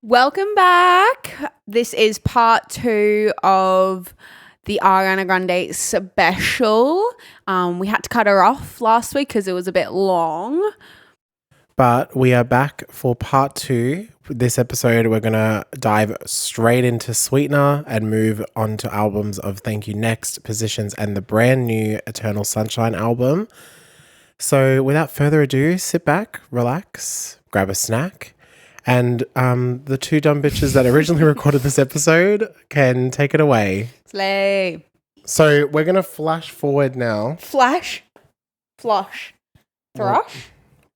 Welcome back. This is part 2 of the Ariana Grande special. We had to cut her off last week because it was a bit long. But we are back for part 2. This episode, we're going to dive straight into Sweetener and move on to albums of Thank You Next, Positions, and the brand new Eternal Sunshine album. So without further ado, sit back, relax, grab a snack, and the two dumb bitches that originally recorded this episode can take it away. Slay. So we're going to flash forward now. Flush. Thrush?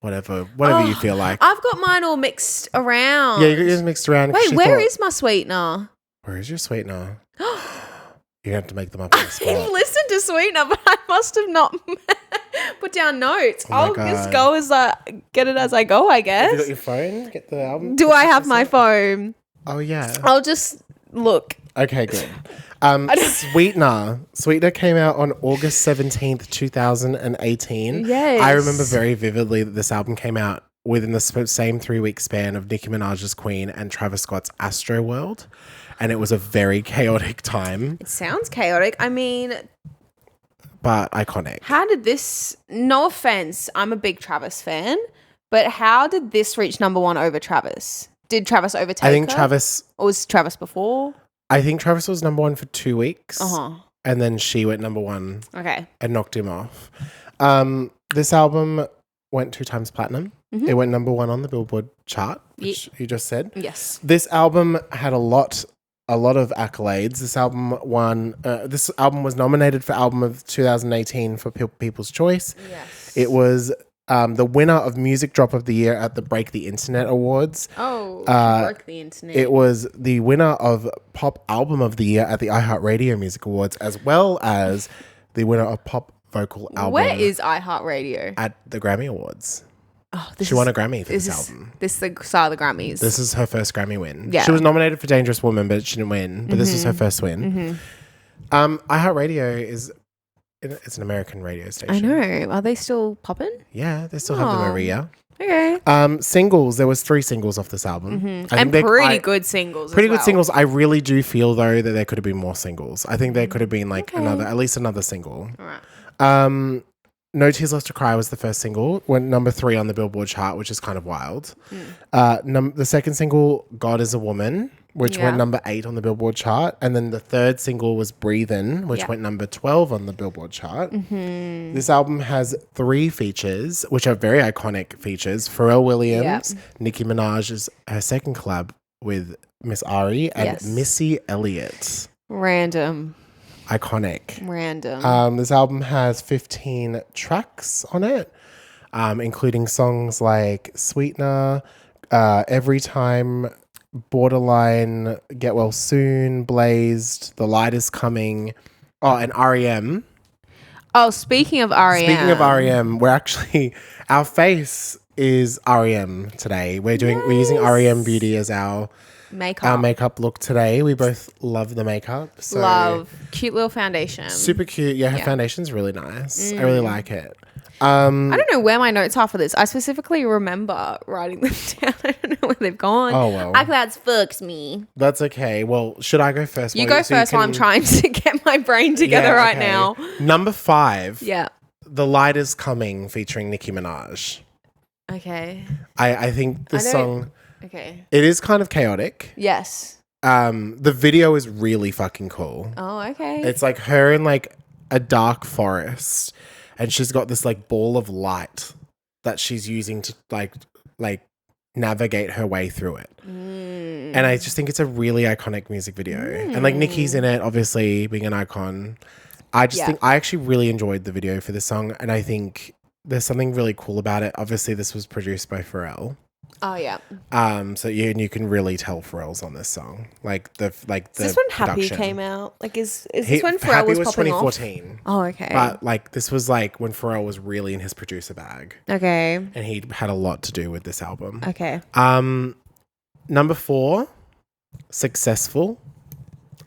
Whatever you feel like. I've got mine all mixed around. Yeah, you got yours mixed around. Wait, where is my sweetener? Where is your Sweetener? You're going to have to make them up on the spot. I listened to Sweetener, but I must have not put down notes. I'll just go get it as I go, I guess. Have you got your phone? Get the album. Do I have my phone? Oh, yeah. I'll just look. Okay, good. Sweetener came out on August 17th, 2018. Yes. I remember very vividly that this album came out within the same 3-week span of Nicki Minaj's Queen and Travis Scott's Astro World. And it was a very chaotic time. It sounds chaotic. I mean, but iconic. how did this, no offense, I'm a big Travis fan, but how did this reach number 1 over Travis? Did Travis overtake I think her? Travis... Or was Travis before? I think Travis was number 1 for 2 weeks. Uh-huh. And then she went number 1. Okay. And knocked him off. This album went 2 times platinum. Mm-hmm. It went number 1 on the Billboard chart, which you just said. Yes. This album had a lot of accolades. This album won. This album was nominated for Album of 2018 for People's Choice. Yes. It was the winner of Music Drop of the Year at the Break the Internet Awards. Oh, she broke the internet. It was the winner of Pop Album of the Year at the iHeartRadio Music Awards, as well as the winner of Pop Vocal Album. Where is iHeartRadio? At the Grammy Awards. Oh, She won a Grammy for this album. This is the start of the Grammys. This is her first Grammy win. Yeah. She was nominated for Dangerous Woman, but she didn't win. But this was her first win. iHeartRadio it's an American radio station. I know. Are they still popping? Yeah, they still have them every year. Okay. Singles. There was 3 singles off this album. And pretty good singles. Pretty good singles. I really do feel though that there could have been more singles. I think there could have been at least another single. All right. No Tears Left to Cry was the first single. Went number 3 on the Billboard chart, which is kind of wild. The second single, God Is a Woman, which went number 8 on the Billboard chart. And then the third single was Breathin', which went number 12 on the Billboard chart. This album has 3 features, which are very iconic features. Pharrell Williams, Nicki Minaj is her second collab with Miss Ari, and Missy Elliott. Random. Iconic. This album has 15 tracks on it, including songs like Sweetener, Every Time, Borderline, Get Well Soon, Blazed, The Light Is Coming, and R.E.M. Oh, speaking of R.E.M., we're actually, our face is R.E.M. today. We're using R.E.M. Beauty as our makeup look today. We both love the makeup. So love. Cute little foundation. Super cute. Yeah, her foundation's really nice. I really like it. I don't know where my notes are for this. I specifically remember writing them down. I don't know where they've gone. Oh, well. iClouds fucks me. That's okay. Well, should I go first? You go first while I'm trying to get my brain together right now. Number 5. Yeah. The Light Is Coming featuring Nicki Minaj. Okay. I think this song... Okay. It is kind of chaotic. Yes. The video is really fucking cool. Oh, okay. It's like her in like a dark forest, and she's got this like ball of light that she's using to like navigate her way through it. And I just think it's a really iconic music video. And like Nicki's in it, obviously being an icon. I just think I actually really enjoyed the video for this song, and I think there's something really cool about it. Obviously, this was produced by Pharrell. Oh yeah. So you can really tell Pharrell's on this song. Is this when Happy production. came out? Like is this when Pharrell Happy was popping 2014. off? Oh, okay. But like this was like when Pharrell was really in his producer bag. Okay. And he had a lot to do with this album. Okay. Number 4, Successful.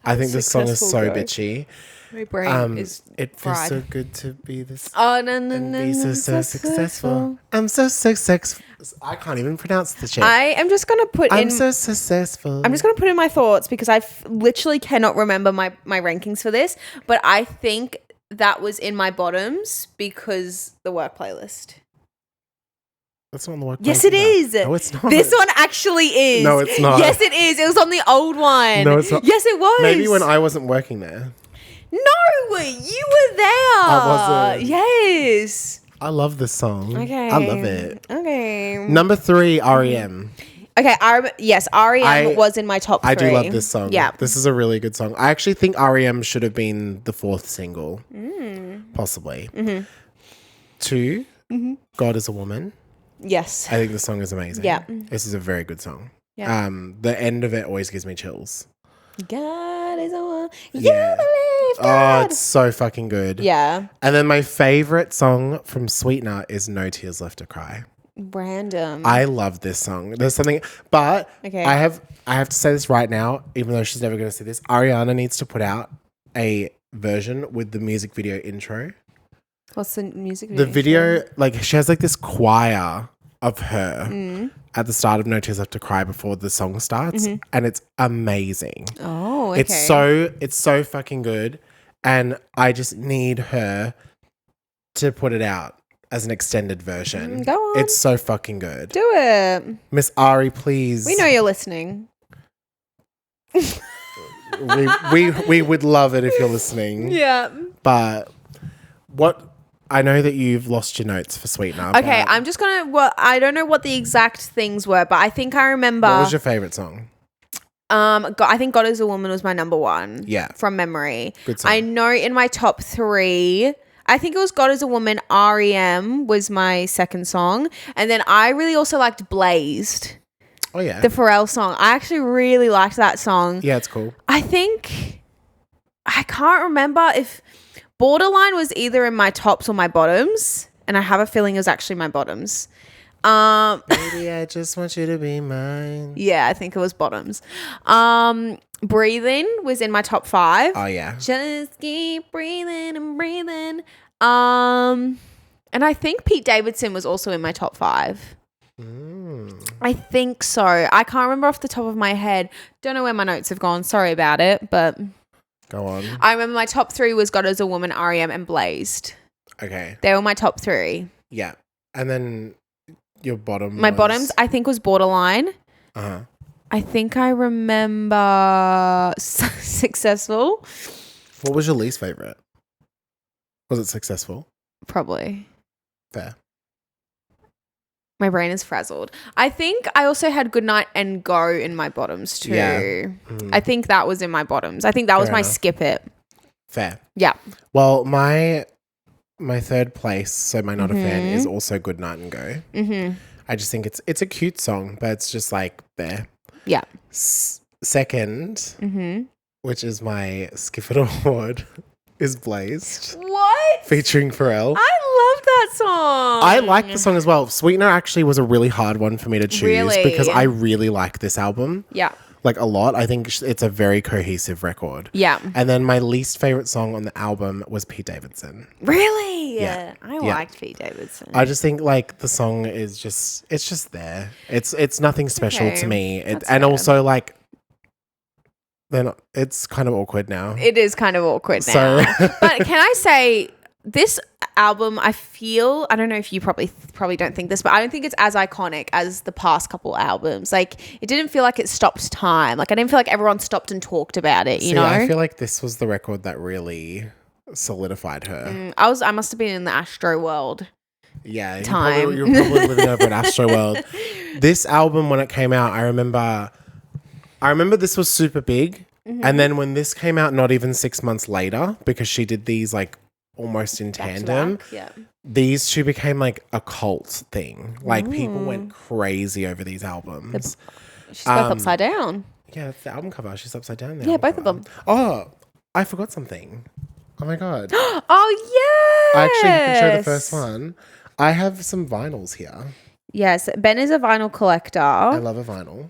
I think this song is so bitchy. My brain is It feels fried. so good to be this. Oh, no, And be so successful. I'm so successful. I can't even pronounce the shit. I am just going to put I'm so successful. I'm just going to put in my thoughts because I literally cannot remember my rankings for this, but I think that was in my bottoms because the work playlist. That's not on the work. Yes, it is. No, it's not. This one actually is. No, it's not. Yes, it is. It was on the old one. No, it's not. Yes, it was. Maybe when I wasn't working there. No, you were there. I wasn't. Yes. I love this song. Okay. I love it. Okay. Number 3, REM. Okay, yes, REM was in my top 3. I do love this song. Yeah. This is a really good song. I actually think REM should have been the 4th single. Possibly. 2, God is a Woman. Yes. I think the song is amazing. Yeah. This is a very good song. Yeah. The end of it always gives me chills. God is a one. Yeah. You believe Oh, God. it's so fucking good. Yeah. And then my favorite song from Sweetener is No Tears Left to Cry. Random. I love this song. There's something, but Okay. I have to say this right now, even though she's never going to see this. Ariana needs to put out a version with the music video intro. What's the music video? The video, like, she has like this choir of her at the start of No Tears Left to Cry before the song starts, and it's amazing. Oh, okay. It's so fucking good, and I just need her to put it out as an extended version. Go on. It's so fucking good. Do it. Miss Ari, please. We know you're listening. we would love it if you're listening. Yeah. But I know that you've lost your notes for Sweetener. Okay, I'm just going to, well, I don't know what the exact things were, but I think I remember. What was your favorite song? I think God is a Woman was my number 1. Yeah. From memory. Good song. I know in my top 3, I think it was God is a Woman. REM was my second song. And then I really also liked Blazed. Oh, yeah. The Pharrell song. I actually really liked that song. Yeah, it's cool. I think, I can't remember if Borderline was either in my tops or my bottoms. And I have a feeling it was actually my bottoms. Baby, I just want you to be mine. Yeah, I think it was bottoms. Breathing was in my top 5. Oh, yeah. Just keep breathing and breathing. And I think Pete Davidson was also in my top 5. I think so. I can't remember off the top of my head. Don't know where my notes have gone. Sorry about it, but Go on. I remember my top 3 was God is a Woman, REM, and Blazed. Okay. They were my top 3. Yeah. And then your bottom My bottoms, I think, was Borderline. Uh-huh. I think I remember Successful. What was your least favorite? Was it Successful? Probably. Fair. My brain is frazzled. I think I also had Goodnight and Go in my bottoms too. Yeah. I think that was in my bottoms. I think that was Fair my enough. skip it. Fair. Yeah. Well, my third place, so my not a fan, is also Good Night and Go. Mm-hmm. I just think it's a cute song, but it's just like there. Yeah. Second, which is my Skip It Award, is Blazed, What? featuring Pharrell. I love that song. I like the song as well. Sweetener actually was a really hard one for me to choose Really? because I really like this album. Yeah. Like a lot. I think it's a very cohesive record. Yeah. And then my least favorite song on the album was Pete Davidson. Really? Yeah. I Yeah. liked Pete Davidson. I just think like the song is it's just there. It's nothing special Okay. to me. That's And fair. also like it's kind of awkward now. It is kind of awkward now. So- But can I say this album, I feel, I don't know if you probably don't think this, but I don't think it's as iconic as the past couple albums. Like it didn't feel like it stopped time. Like I didn't feel like everyone stopped and talked about it, you know? I feel like this was the record that really solidified her. I must have been in the Astro world. Yeah, Time. You're probably living over in Astro World. This album, when it came out, I remember this was super big. And then when this came out, not even 6 months later, because she did these like almost in tandem, Yeah. these two became like a cult thing. Like people went crazy over these albums. She's both upside down. Yeah, that's the album cover. She's upside down there. Yeah, both of them. Oh, I forgot something. Oh my God. Oh, yeah. I actually can show the first one. I have some vinyls here. Yes, Ben is a vinyl collector. I love a vinyl.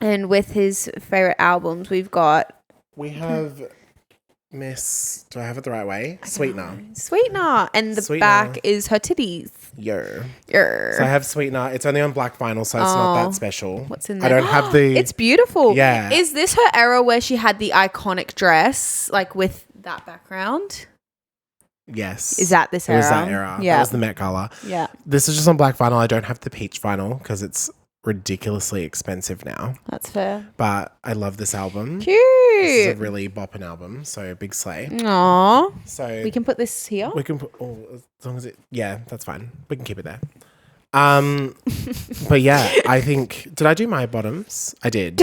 And with his favorite albums, we've got We have Miss, do I have it the right way? Sweetener. Sweetener. And the Sweetener. back is her titties. Yo. Yer. So I have Sweetener. It's only on black vinyl, so it's not that special. What's in there? I don't have the... It's beautiful. Yeah. Is this her era where she had the iconic dress, like with that background? Yes. Is that this era? It was that era. Yeah. That was the Met Gala. Yeah. This is just on black vinyl. I don't have the peach vinyl because it's ridiculously expensive now. That's fair. But I love this album. Cute. This is a really bopping album, so big slay. Aww. So We can put this here. we can put as long as it that's fine. We can keep it there. But yeah, I think did I do my bottoms? I did.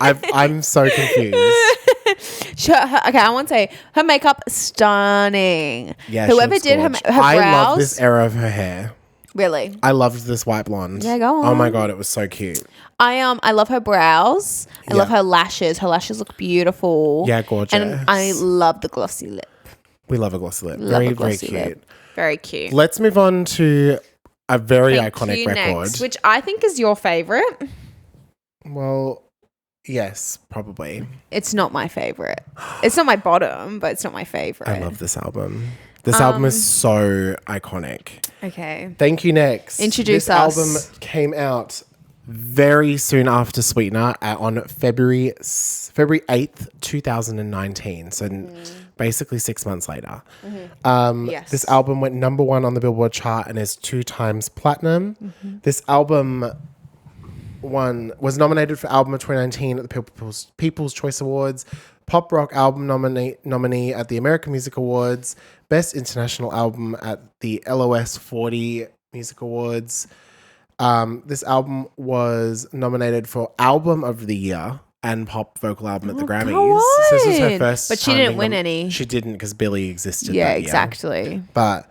I'm so confused. Okay, I want to say her makeup stunning. Yeah, Whoever did her I brows. love this era of her hair. Really? I loved this white blonde. Yeah, go on. Oh my god, it was so cute. I love her brows. I love her lashes. Her lashes look beautiful. Yeah, gorgeous. And I love the glossy lip. We love a glossy lip. Love Very, a glossy very cute. lip. Very cute. Let's move on to a very Thank iconic you record. next, which I think is your favorite. Well, yes, probably. It's not my favorite. It's not my bottom, but it's not my favorite. I love this album. This album is so iconic. Okay. Thank you, next. Introduce this us. album came out very soon after Sweetener on February 8th, 2019. So basically 6 months later. Yes. This album went number 1 on the Billboard chart and is 2 times platinum. This album was nominated for Album of 2019 at the People's Choice Awards, Pop Rock Album nominee at the American Music Awards, Best International Album at the LOS 40 Music Awards. This album was nominated for Album of the Year and Pop Vocal Album at the Grammys. So this was her first But she time didn't being win any. She didn't because Billie existed Yeah, that year. exactly. But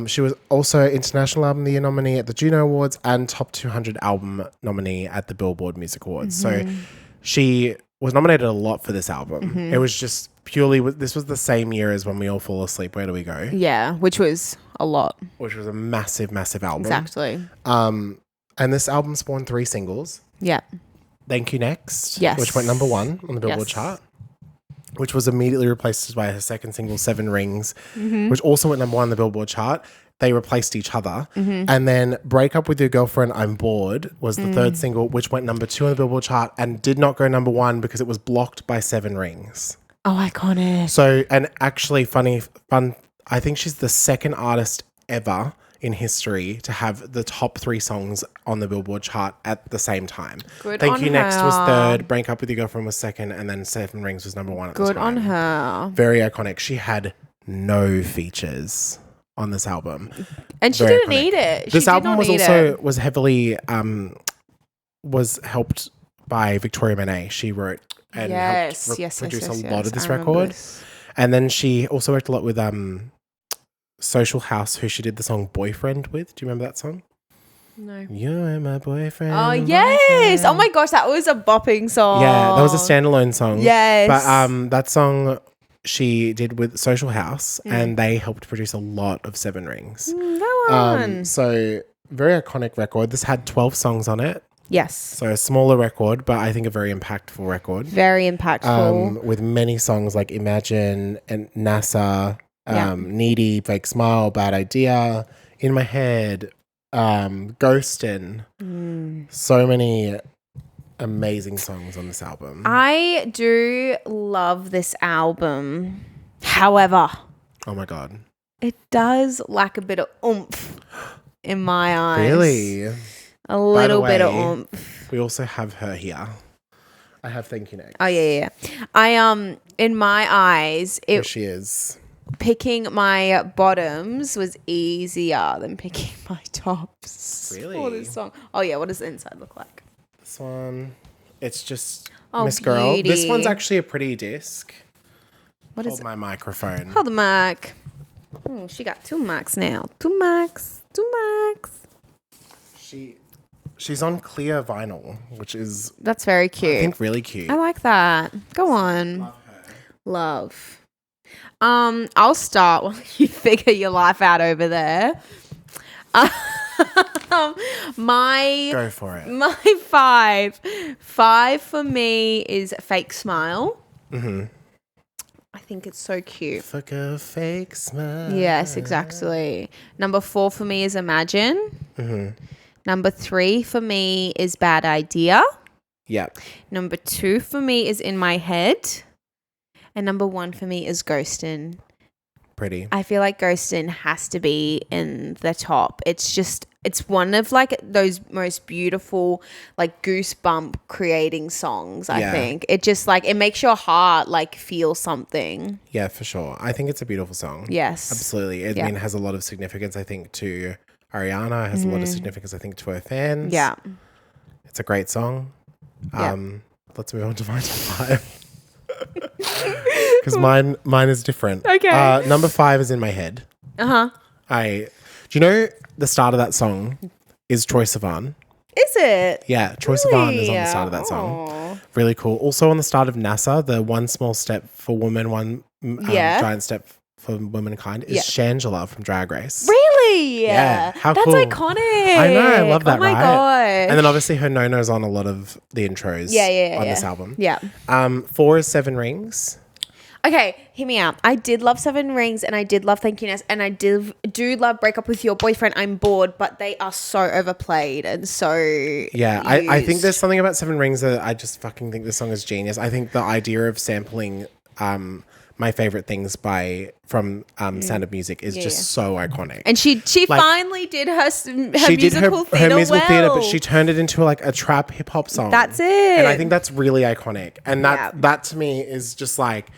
she was also International Album of the Year nominee at the Juno Awards and Top 200 Album nominee at the Billboard Music Awards. So she was nominated a lot for this album. It was just purely, this was the same year as When We All Fall Asleep, Where Do We Go? Yeah, which was a lot. Which was a massive, massive album. Exactly. And this album spawned 3 singles. Yeah. Thank You Next, Yes. which went number 1 on the Billboard Yes. chart, which was immediately replaced by her second single, 7 Rings, which also went number 1 on the Billboard chart. They replaced each other. And then Break Up With Your Girlfriend, I'm Bored was the third single, which went number 2 on the Billboard chart and did not go number 1 because it was blocked by 7 Rings. Oh, iconic. So, and actually fun, I think she's the second artist ever in history to have the top 3 songs on the Billboard chart at the same time. Good Thank on You Next was her. third, Break Up With Your Girlfriend was second, and then 7 Rings was number 1 at the Good time. on her. Very iconic. She had no features on this album. And she Very didn't iconic. need it. This She album did was not need also it. was heavily was helped by Victoria Monet. She wrote and Yes, helped yes, produce yes, a yes, lot yes. of this I remember record. this. And then she also worked a lot with Social House, who she did the song Boyfriend with. Do you remember that song? No. You are my boyfriend. Oh, yes. Oh, my gosh. That was a bopping song. Yeah, that was a standalone song. Yes. But that song she did with Social House, and they helped produce a lot of 7 Rings. Go on. So very iconic record. This had 12 songs on it. Yes. So a smaller record, but I think a very impactful record. Very impactful. With many songs like Imagine and NASA, Yeah. Needy, Fake Smile, Bad Idea, In My Head, Ghostin'. So many amazing songs on this album. I do love this album. However, Oh my God. it does lack a bit of oomph in my eyes. Really? A little bit of way, oomph. We also have her here. I have Thank You Next. Oh, yeah. I, in my eyes, Here it she is. picking my bottoms was easier than picking my tops. Really? For this song. Oh, yeah. What does the inside look like? This one, it's just Oh, Miss Girl. This beauty. one's actually a pretty disc. What is Hold it? my microphone. Hold the mic. Oh, she got 2 mics now. 2 mics. 2 mics. She's on clear vinyl, which is That's very I cute. think really cute. I like that. Go on. Love her. Love. I'll start while you figure your life out over there. My Go for it. five for me is Fake Smile. I think it's so cute. Fuck a fake smile. Yes, exactly. Number 4 for me is Imagine. Mm-hmm. Number 3 for me is Bad Idea. Yep. Number 2 for me is In My Head. And number 1 for me is Ghostin'. Pretty. I feel like Ghostin' has to be in the top. It's one of like those most beautiful like goosebump creating songs, I think. It just like, it makes your heart like feel something. Yeah, for sure. I think it's a beautiful song. Yes. Absolutely. I mean, it has a lot of significance, I think, to Ariana. It has a lot of significance, I think, to her fans. Yeah. It's a great song. Let's move on to my top 5. Because mine is different. Okay. Number 5 is In My Head. Uh-huh. Do you know the start of that song is Troye Sivan? Is it? Yeah, Troye Sivan is on the start of that song. Aww. Really cool. Also on the start of NASA, the One Small Step for Women, One Giant Step for Womankind is Shangela from Drag Race. Really? Yeah. How That's cool. iconic. I know. I love that, oh my right? gosh. And then obviously her no-no's on a lot of the intros on this album. Yeah. 4 is 7 Rings. Okay, hear me out. I did love 7 Rings and I did love Thank You, Ness, and I do love Break Up With Your Boyfriend. I'm bored, but they are so overplayed and so Yeah, I think there's something about 7 Rings that I just fucking think this song is genius. I think the idea of sampling My Favorite Things from Sound of Music is just so iconic. And she like, finally did her musical theater, but she turned it into like a trap hip hop song. That's it. And I think that's really iconic. And that to me is just like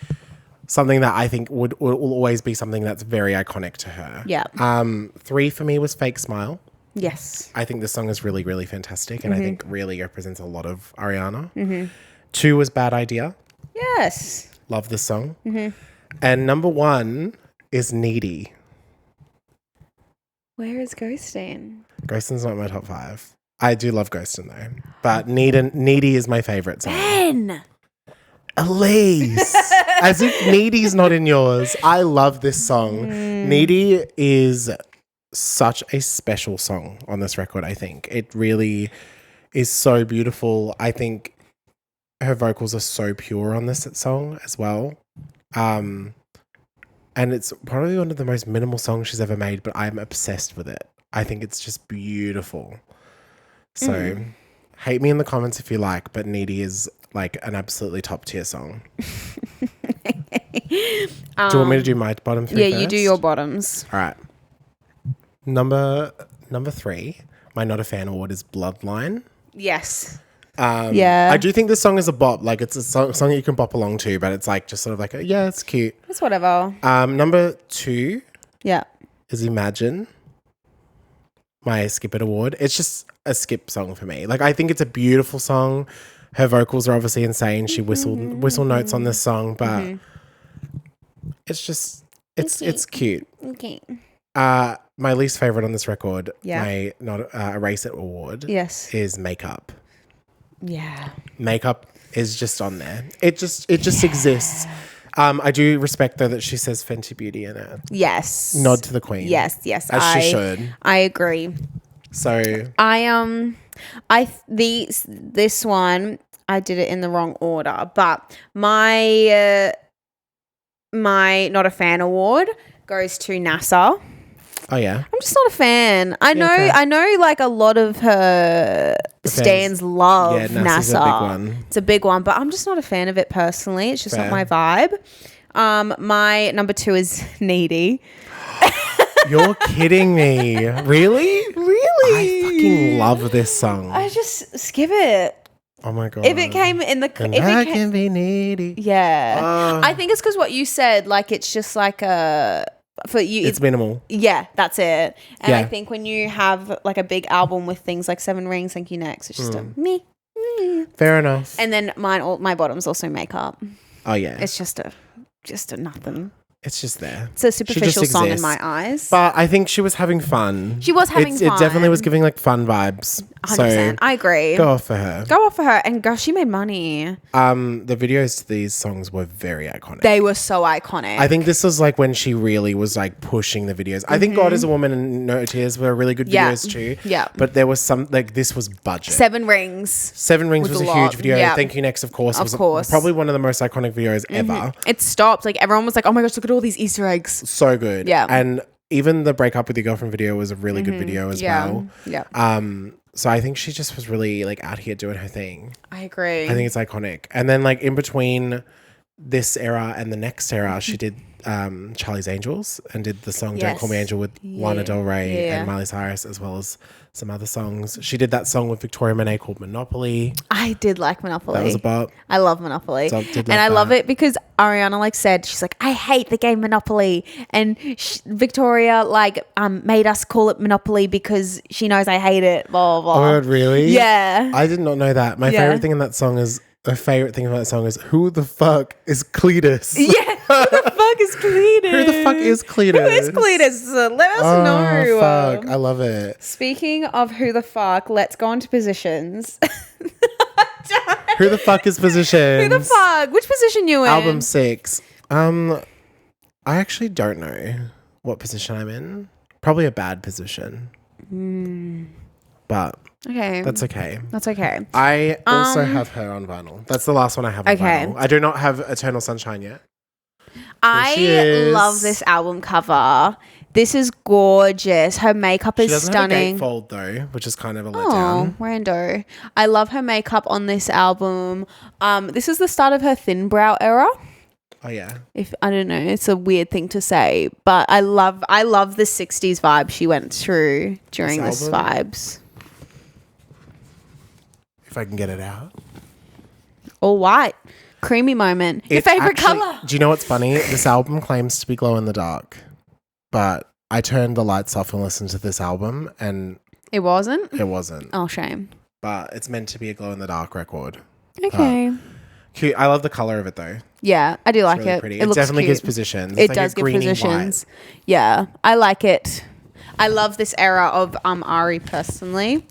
something that I think will always be something that's very iconic to her. Yeah. 3 for me was Fake Smile. Yes. I think this song is really, really fantastic and I think really represents a lot of Ariana. 2 was Bad Idea. Yes. Love this song. And number 1 is Needy. Where is Ghostin'? Ghostin's not my top 5. I do love Ghostin though. But Needy is my favorite song. Ben! Elise! As if Needy's not in yours. I love this song. Needy is such a special song on this record, I think. It really is so beautiful. I think her vocals are so pure on this song as well. And it's probably one of the most minimal songs she's ever made, but I'm obsessed with it. I think it's just beautiful. So hate me in the comments if you like, but Needy is like an absolutely top tier song. Do you want me to do my bottom 3 Yeah, first? you do your bottoms. All right. Number 3, my Not a Fan award is Bloodline. Yes. I do think this song is a bop. Like it's a song that you can bop along to, but it's like just sort of like it's cute. It's whatever. Number 2 Yeah. is Imagine. My Skip It award. It's just a skip song for me. Like I think it's a beautiful song. Her vocals are obviously insane. She whistle notes on this song, but it's just it's cute. Okay. My least favorite on this record, Yeah. my not Erase It award, Yes. is Makeup. Yeah. Makeup is just on there. It just exists. I do respect though that she says Fenty Beauty in it. Yes. Nod to the Queen. Yes. As she should. I agree. So this one I did it in the wrong order, but my Not a Fan award goes to NASA. Oh yeah. I'm just not a fan. I know like a lot of her stans love NASA's NASA. a big one. It's a big one, but I'm just not a fan of it personally. It's just not my vibe. My number 2 is Needy. You're kidding me. Really? Really? I fucking love this song. I just skip it. Oh my God. If it came in the... And I can be needy. Yeah. I think it's because what you said, like it's just like for you, it's minimal. Yeah, that's it. And Yeah. I think when you have like a big album with things like 7 Rings, Thank You Next, it's just a me. Fair enough. And then my bottoms also Makeup. Oh yeah. It's just a nothing. It's just there. It's a superficial song in my eyes. But I think she was having fun. She was having fun. It definitely was giving like fun vibes. 100%. So I agree. go off for her. And gosh, she made money. The videos to these songs were very iconic. They were so iconic. I think this was like when she really was like pushing the videos. I think God is a Woman and No Tears were really good videos too. Yeah. But there was some, like, this was budget. 7 Rings. 7 Rings was a huge video. Yeah. Thank You Next, of course, was probably one of the most iconic videos ever. It stopped. Like, everyone was like, oh my gosh, look at all these Easter eggs. So good. Yeah. And even the Break Up With Your Girlfriend video was a really good video as well. Yeah. So I think she just was really like out here doing her thing. I agree. I think it's iconic. And then like in between this era and the next era, she did Charlie's Angels and did the song Don't Call Me Angel with Lana Del Rey and Miley Cyrus, as well as some other songs. She did that song with Victoria Monet called Monopoly. I did like Monopoly. That was a bop. I love Monopoly. So I love it because Ariana like said, she's like, I hate the game Monopoly. And Victoria like made us call it Monopoly because she knows I hate it. Blah, blah, blah. Oh, really? Yeah. I did not know that. My favorite thing in that song is, who the fuck is Cletus? Yeah. Who the fuck is Cletus? Who the fuck is Cletus? Who is Cletus? Let us know. Fuck. I love it. Speaking of who the fuck, let's go on to positions. Who the fuck is Positions? Who the fuck? Which position you in? Album 6. I actually don't know what position I'm in. Probably a bad position. But okay. That's okay. That's okay. I also have her on vinyl. That's the last one I have on vinyl. I do not have Eternal Sunshine yet. I love this album cover. This is gorgeous. Her makeup is stunning. Have a gatefold though, which is kind of a letdown. Oh, rando. I love her makeup on this album. This is the start of her thin brow era. Oh yeah. If I don't know, it's a weird thing to say, but I love the 60s vibe she went through during this vibes. If I can get it out. All white. Creamy moment. Your favorite color. Do you know what's funny? This album claims to be glow in the dark, but I turned the lights off and listened to this album and it wasn't? It wasn't. Oh, shame. But it's meant to be a glow in the dark record. Okay. Cute. I love the color of it though. Yeah, I do like really it. Pretty. It looks definitely cute. gives positions. It does give positions. White. Yeah, I like it. I love this era of Ari personally.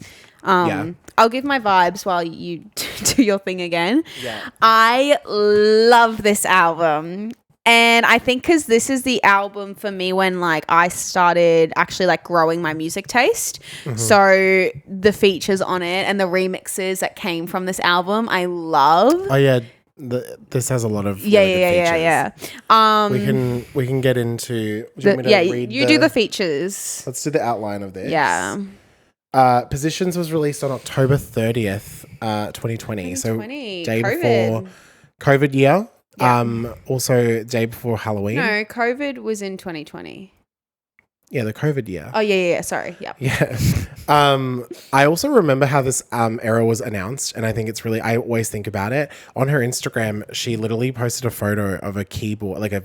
I'll give my vibes while you do your thing again. Yeah. I love this album. And I think because this is the album for me when like I started actually like growing my music taste. Mm-hmm. So the features on it and the remixes that came from this album, I love. Oh yeah, this has a lot of yeah. We can get into. Do the features. Let's do the outline of this. Yeah. Positions was released on October 30th, 2020. So day before COVID year. Yeah. Also day before Halloween. No, COVID was in 2020. Yeah, the COVID year. Oh yeah. Sorry. Yeah. Yeah. I also remember how this era was announced, and I think it's really. I always think about it. On her Instagram, she literally posted a photo of a keyboard, like a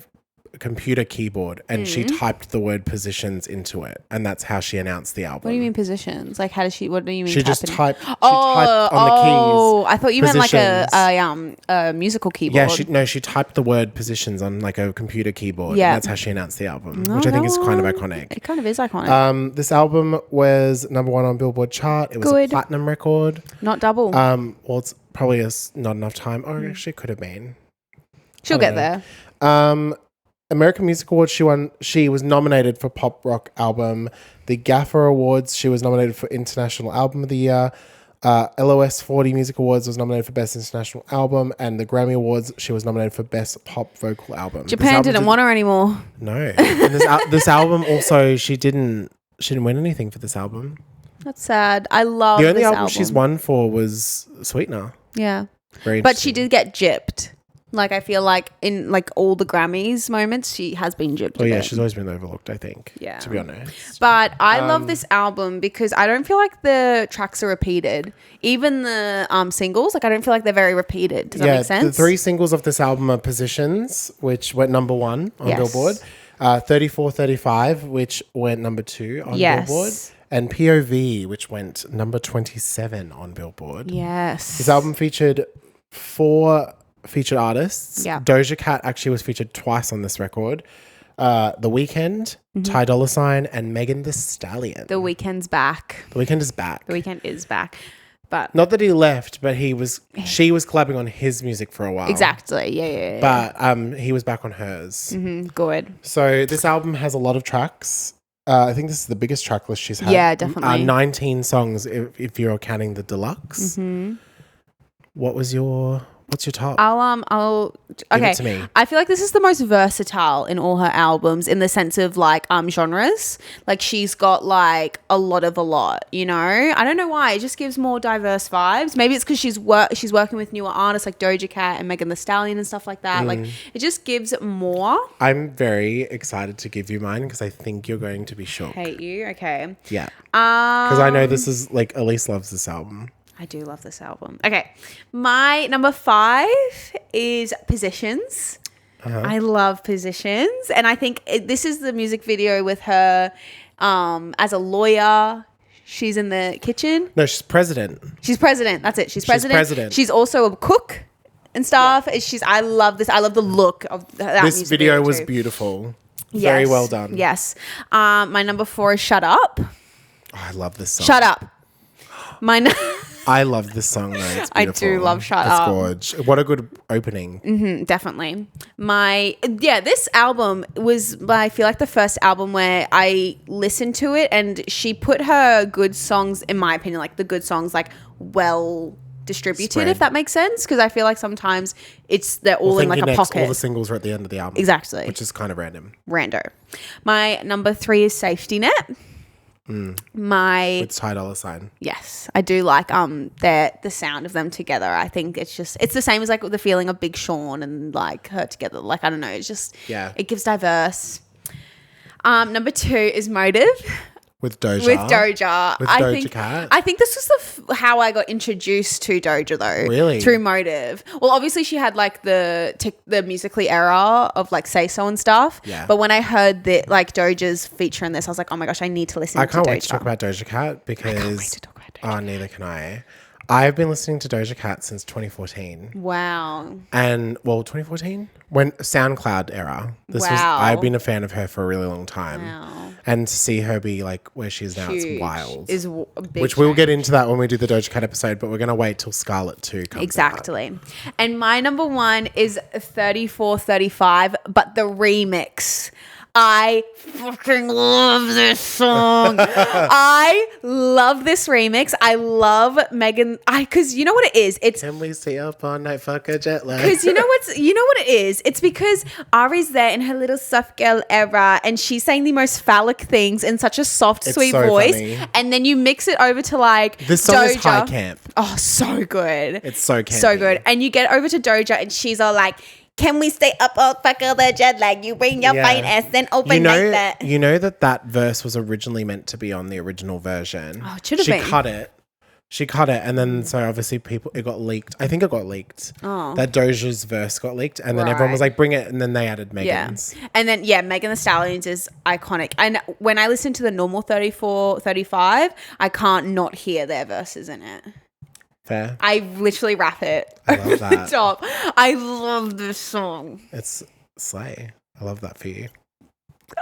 computer keyboard, and she typed the word positions into it, and that's how she announced the album. What do you mean positions? Like how does she? What do you mean? She just typed. She typed on the keys. Oh, I thought you positions. meant like a musical keyboard. Yeah, she typed the word positions on like a computer keyboard. Yeah, and that's how she announced the album, which I think is kind of iconic. It kind of is iconic. This album was number 1 on Billboard chart. It was a platinum record. Not double. Well, it's probably not enough time. Oh, actually, it could have been. She'll get there. American Music Awards, she was nominated for Pop Rock Album. The Gaffer Awards, she was nominated for International Album of the Year. LOS 40 Music Awards was nominated for Best International Album, and the Grammy Awards, she was nominated for Best Pop Vocal Album. Japan didn't want her anymore. No. And this album also, she didn't win anything for this album. That's sad. I love the only this album she's won for was Sweetener. Yeah. But she did get gypped. Like, I feel like in, like, all the Grammys moments, she has been gypped. Oh, yeah, she's always been overlooked, I think, to be honest. But I love this album because I don't feel like the tracks are repeated. Even the singles, like, I don't feel like they're very repeated. Does that make sense? The 3 singles of this album are Positions, which went number 1 on Billboard. 3435, which went number 2 on Billboard. And POV, which went number 27 on Billboard. Yes. This album featured 4... featured artists. Yeah. Doja Cat actually was featured twice on this record. The Weeknd, Ty Dolla $ign, and Megan Thee Stallion. The Weeknd's back. The Weeknd is back. The Weeknd is back. But not that he left, but she was collabing on his music for a while. Exactly. Yeah. But he was back on hers. Good. So this album has a lot of tracks. I think this is the biggest track list she's had. Yeah, definitely. 19 songs if you're counting the deluxe. What's your top? I'll okay. Give it to me. I feel like this is the most versatile in all her albums in the sense of like genres. Like she's got like a lot, you know? I don't know why. It just gives more diverse vibes. Maybe it's because she's working with newer artists like Doja Cat and Megan Thee Stallion and stuff like that. Like it just gives more. I'm very excited to give you mine because I think you're going to be shocked. Hate you? Okay. Yeah. Because I know this is like Elise loves this album. I do love this album. Okay. My number 5 is Positions. I love Positions. And I think this is the music video with her as a lawyer. She's in the kitchen. No, she's president. She's president. That's it. She's president. She's also a cook and stuff. Yeah. I love this. I love the look of that this music video was beautiful. Yes. Very well done. Yes. My number 4 is Shut Up. Oh, I love this song. Shut Up. I love this song though. It's beautiful. I do love Shut Up. It's gorgeous. What a good opening. Definitely. This album was, I feel like the first album where I listened to it and she put her good songs, in my opinion, like the good songs, like well distributed, Spread. if that makes sense. Because I feel like sometimes they're all in like a pocket. All the singles are at the end of the album. Exactly. Which is kind of random. Rando. My number 3 is Safety Net. With Ty Dolla $ign. Yes, I do like the sound of them together. I think it's the same as like the feeling of Big Sean and like her together. Like I don't know, it's just it gives diverse. Number 2 is Motive. With Doja. With Doja Cat. I think this was how I got introduced to Doja though. Really? Through Motive. Well, obviously she had like the Musically era of like Say So and stuff. Yeah. But when I heard that like Doja's feature in this, I was like, oh my gosh, I need to listen to Doja. I can't wait to talk about Doja Cat because. I can't wait to talk about Doja Cat. Neither can I. I've been listening to Doja Cat since 2014. Wow. And 2014? When SoundCloud era. I've been a fan of her for a really long time. Wow. And to see her be like where she is now, it's wild. Is a big Which we'll get into that when we do the Doja Cat episode, but we're going to wait till Scarlet 2 comes out. Exactly. And my number 1 is 3435, but the remix. I fucking love this song. I love this remix. I love Megan. Because you know what it is? It's Can we stay up all night, fuck a jet lag? because you know what it is? It's because Ari's there in her little soft girl era and she's saying the most phallic things in such a soft, sweet so voice. funny. And then you mix it over to like This song Doja. is high camp. Oh, so good. It's so campy. So good. And you get over to Doja and she's all like, can we stay up all fuck all the jet lag? You bring your fine ass then open like that. You know that verse was originally meant to be on the original version. Oh, it should have been. She cut it. And then so obviously it got leaked. I think it got leaked. Oh. That Doja's verse got leaked. And then everyone was like, bring it. And then they added Megan's. Yeah. And then, Megan Thee Stallion's is iconic. And when I listen to the normal 34, 35, I can't not hear their verses in it. Fair. I literally rap it over the top. I love this song. It's slay. I love that for you.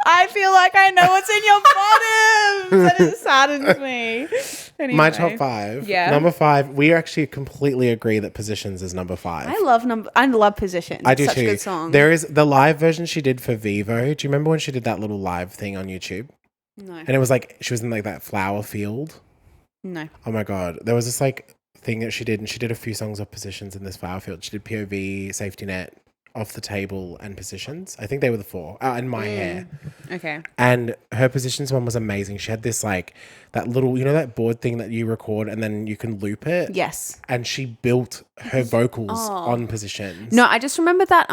I feel like I know what's in your bottom. That it saddens me. Anyway. My top 5. Yeah. Number 5. We actually completely agree that Positions is number 5. I love Positions. I do Such too. a good song. There is the live version she did for Vivo. Do you remember when she did that little live thing on YouTube? No. And it was like she was in like that flower field. No. Oh my god. There was this like thing that she did, and she did a few songs of Positions in this flower field. She did POV, Safety Net, Off the Table, and Positions. I think they were the 4. And My Hair. Okay. And her Positions one was amazing. She had this like that little, that board thing that you record and then you can loop it. Yes. And she built her vocals on Positions. No, I just remember that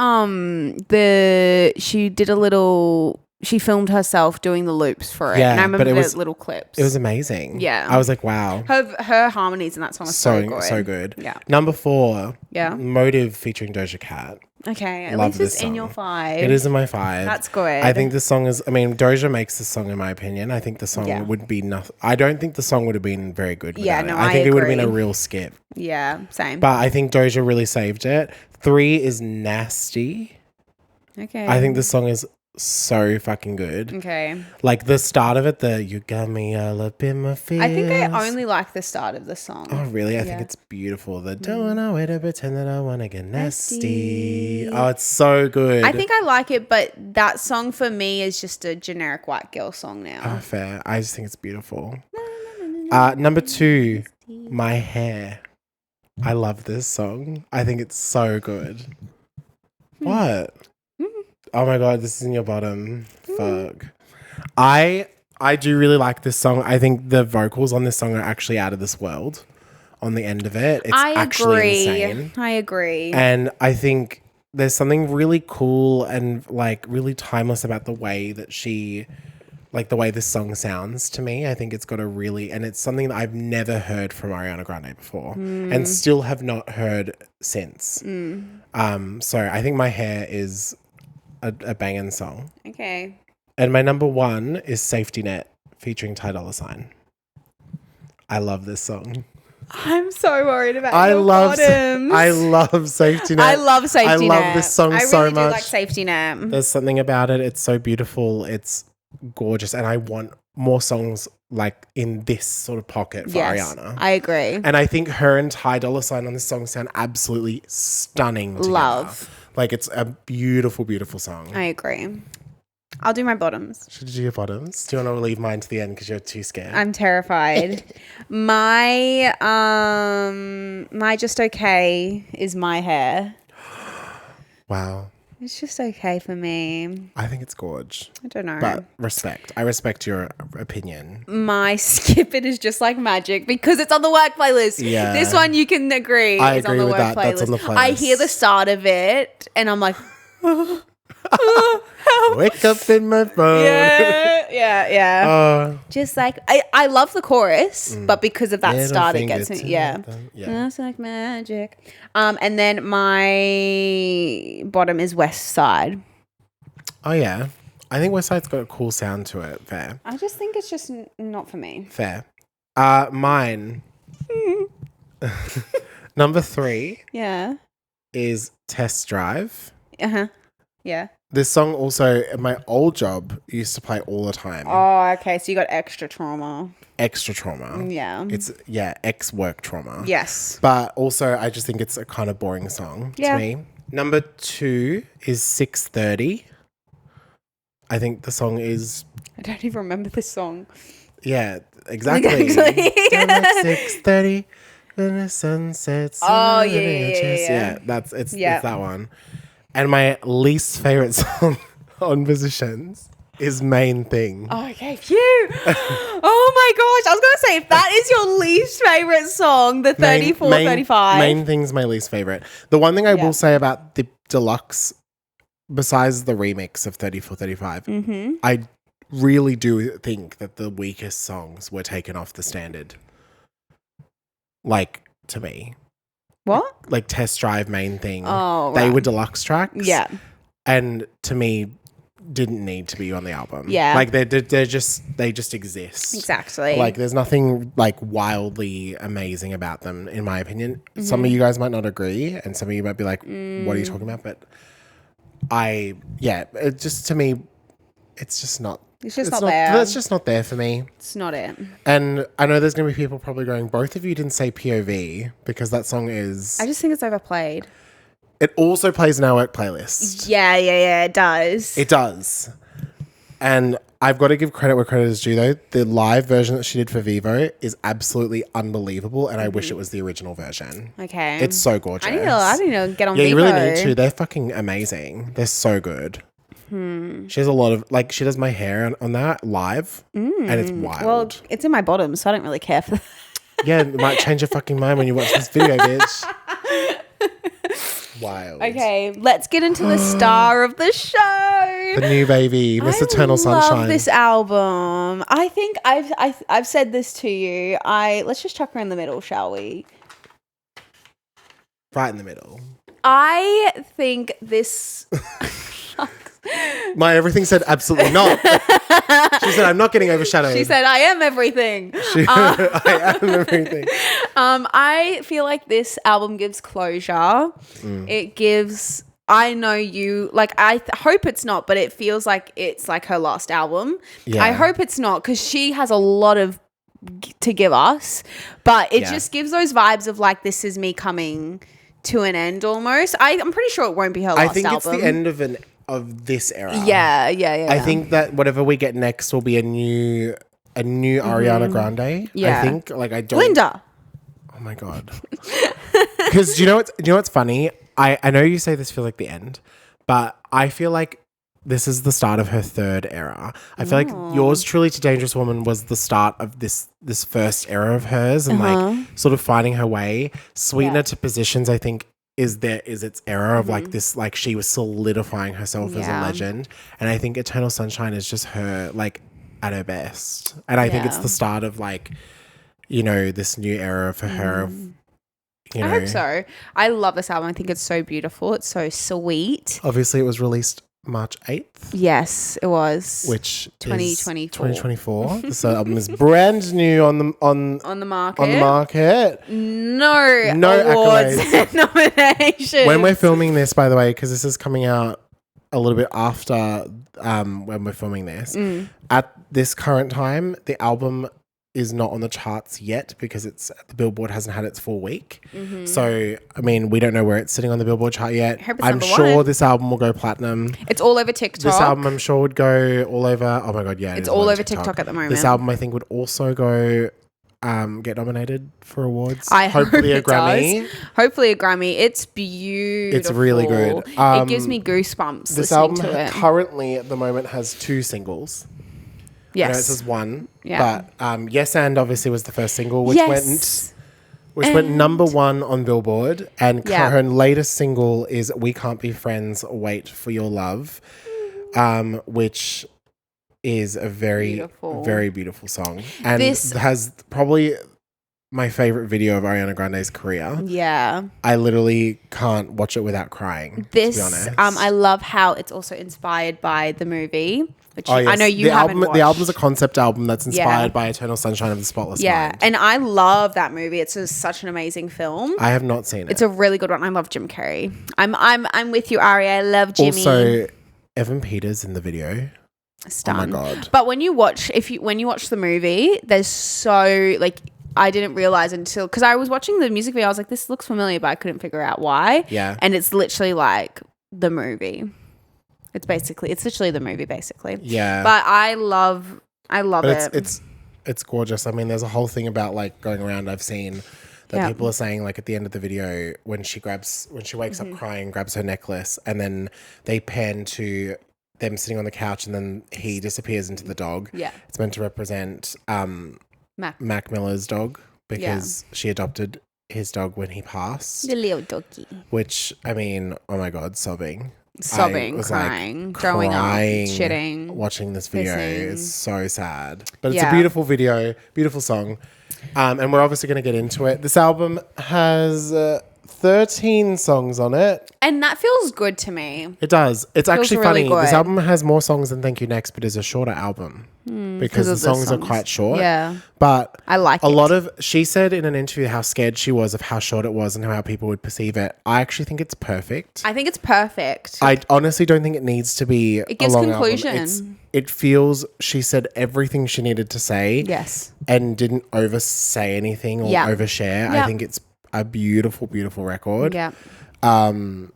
she filmed herself doing the loops for it. Yeah, and I remember but the little clips. It was amazing. Yeah. I was like, wow. Her harmonies in that song are so good. So good. Yeah. Number 4. Yeah. Motive featuring Doja Cat. Okay. At Love least this it's in song. your 5. It is in my 5. That's good. I think this song is, Doja makes this song in my opinion. I think the song would be nothing. I don't think the song would have been very good without it. I think it would have been a real skip. Yeah, same. But I think Doja really saved it. 3 is Nasty. Okay. I think this song is so fucking good. Okay. Like the start of it, you got me all up in my feels. I think I only like the start of the song. Oh, really? I think it's beautiful. Don't know where to pretend that I want to get nasty. Oh, it's so good. I think I like it, but that song for me is just a generic white girl song now. Oh, fair. I just think it's beautiful. Number 2, My Hair. I love this song. I think it's so good. What? Oh my God, this is in your bottom. Fuck. I do really like this song. I think the vocals on this song are actually out of this world on the end of it. It's actually insane. I agree. And I think there's something really cool and like really timeless about the way that the way this song sounds to me. I think it's got and it's something that I've never heard from Ariana Grande before and still have not heard since. So I think My Hair is a banging song. Okay. And my number 1 is Safety Net featuring Ty Dolla $ign. I love this song. I'm so worried about your bottoms. I love Safety Net. I love Safety Net. I love this song so much. I really do like Safety Net. There's something about it. It's so beautiful. It's gorgeous. And I want more songs like in this sort of pocket for Ariana. I agree. And I think her and Ty Dolla $ign on this song sound absolutely stunning together. Love. Like it's a beautiful, beautiful song. I agree. I'll do my bottoms. Should you do your bottoms? Do you want to leave mine to the end because you're too scared? I'm terrified. my just okay is My Hair. Wow. It's just okay for me. I think it's gorge. I don't know. But respect. I respect your opinion. My skip it is Just Like Magic because it's on the work playlist. Yeah. This one you can agree I is agree on the with work that. playlist. That's on the playlist. I hear the start of it and I'm like, wake up in my phone. Yeah. Just like I love the chorus, but because of that start, it gets me. Yeah. Just like magic. And then my bottom is West Side. Oh yeah, I think West Side's got a cool sound to it. Fair. I just think it's just not for me. Fair. Mine. Number 3. Yeah. Is Test Drive. Yeah. This song also, at my old job, used to play all the time. Oh, okay. So you got extra trauma. Extra trauma. Yeah. It's, ex-work trauma. Yes. But also, I just think it's a kind of boring song to me. Number 2 is 6:30. I think the song is... I don't even remember this song. Yeah, exactly. 6:30 when the sun sets. Oh, yeah. It's that one. And my least favorite song on Positions is Main Thing. Oh, okay, phew. Oh my gosh. I was going to say, if that is your least favorite song, the 34, 35. Main Thing's my least favorite. The one thing I will say about the deluxe, besides the remix of 34, 35, I really do think that the weakest songs were taken off the standard. Like, to me. What? Like Test Drive, Main Thing. Oh, They were deluxe tracks. Yeah. And to me, didn't need to be on the album. Yeah. Like they just exist. Exactly. Like there's nothing like wildly amazing about them, in my opinion. Some of you guys might not agree, and some of you might be like, what are you talking about? But it just, to me, it's just not. It's just not there. That's just not there for me. It's not it. And I know there's going to be people probably going, both of you didn't say POV because that song is... I just think it's overplayed. It also plays in our work playlist. Yeah, it does. It does. And I've got to give credit where credit is due, though. The live version that she did for Vivo is absolutely unbelievable, and I wish it was the original version. Okay. It's so gorgeous. I need to get on Vivo. Yeah, you really need to. They're fucking amazing. They're so good. She has a lot of, like, she does my hair on that live, and it's wild. Well, it's in my bottom, so I don't really care for that. Yeah, it might change your fucking mind when you watch this video, bitch. Wild. Okay, let's get into the star of the show. The new baby, Miss Eternal Sunshine. I love this album. I think I've said this to you. Let's just chuck her in the middle, shall we? Right in the middle. I think this... My everything said absolutely not. She said, I'm not getting overshadowed. She said, I am everything. I am everything. I feel like this album gives closure. It gives I know you, like, I hope it's not, but it feels like it's like her last album. Yeah. I hope it's not, because she has a lot of to give us, but it just gives those vibes of like, this is me coming to an end almost. I'm pretty sure it won't be her last album. I think it's the end of this era. Yeah. I think that whatever we get next will be a new Ariana Grande. Yeah. I think, like, I don't. Linda. Oh my God. Because do you know what's funny? I know you say this feels like the end, but I feel like this is the start of her third era. I feel like Yours Truly to Dangerous Woman was the start of this first era of hers, and like sort of finding her way. Sweetener to Positions, I think, is its era of like this, like she was solidifying herself as a legend. And I think Eternal Sunshine is just her like at her best. And I think it's the start of like, you know, this new era for her of, you know. I hope so. I love this album. I think it's so beautiful. It's so sweet. Obviously, it was released March 8th. Yes, it was. Which 2024. 2024. This album is brand new on the market. On the market. No awards accolades. nominations. When we're filming this, by the way, because this is coming out a little bit after when we're filming this, at this current time, the album is not on the charts yet because the Billboard hasn't had its full week. So, I mean, we don't know where it's sitting on the Billboard chart yet. I'm sure this album will go platinum. It's all over TikTok. This album, I'm sure, would go all over. Oh my God, yeah. It's all over TikTok at the moment. This album, I think, would also go get nominated for awards. Hopefully a Grammy. Does. Hopefully a Grammy. It's beautiful. It's really good. It gives me goosebumps this listening album to it. Currently, at the moment, has 2 singles. Yes. I know it says 1. Yeah. But Yes And obviously was the first single, which went number 1 on Billboard. And her latest single is We Can't Be Friends, Wait for Your Love, which is a very, very beautiful song. And has probably my favorite video of Ariana Grande's career. Yeah. I literally can't watch it without crying, to be honest. I love how it's also inspired by the movie. Which I know you haven't watched. The album's a concept album that's inspired by Eternal Sunshine of the Spotless Mind. And I love that movie. It's such an amazing film. I have not seen it. It's a really good one. I love Jim Carrey. I'm with you, Ari. I love Jimmy. Also, Evan Peters in the video. Stunned. Oh my God. But when you watch the movie, there's so like, I didn't realize until, because I was watching the music video, I was like, this looks familiar, but I couldn't figure out why. Yeah. And it's literally like the movie. It's literally the movie, basically. Yeah. But I love it. It's gorgeous. I mean, there's a whole thing about like going around. I've seen that people are saying like at the end of the video when she wakes up crying, grabs her necklace, and then they pan to them sitting on the couch, and then he disappears into the dog. Yeah. It's meant to represent Mac Miller's dog because she adopted his dog when he passed. The little doggy. Which, I mean, oh my God, sobbing, crying, throwing up, shitting, watching this video is so sad. But it's a beautiful video, beautiful song. And we're obviously going to get into it. This album has 13 songs on it. And that feels good to me. It does. It's actually really funny. good. This album has more songs than Thank You Next, but is a shorter album. Because the songs are quite short. Yeah. But I like it. A lot of, she said in an interview how scared she was of how short it was and how people would perceive it. I actually think it's perfect. I think it's perfect. I honestly don't think it needs to be it gives a long conclusion. Album. It feels, she said everything she needed to say. Yes. And didn't oversay anything or overshare. I think it's a beautiful, beautiful record. Yeah. And